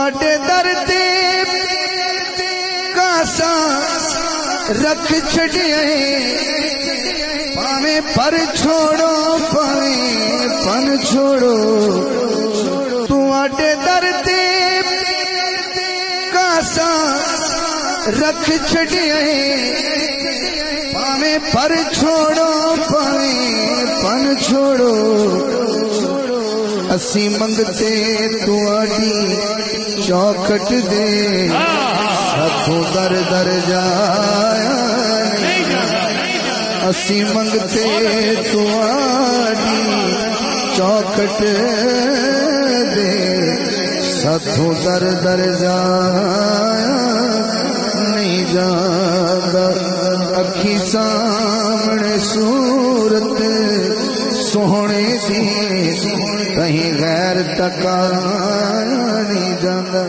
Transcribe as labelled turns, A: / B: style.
A: तुहाडे दर ते कासा रख छड़िया पावे पर छोड़ो पावे पन छोड़ो तुहाडे दर ते कासा रख छड़िया पावे पर छोड़ो पावे पन छोड़ो असी मंगते तुहाडी चौखट दे साथों दर दर जाया असी मंगते तुहाडी चौखट दे साथों दर दर जाया नहीं जाता अखी सामने सूरत सोहने दी कहीं गैर तक नहीं जाता।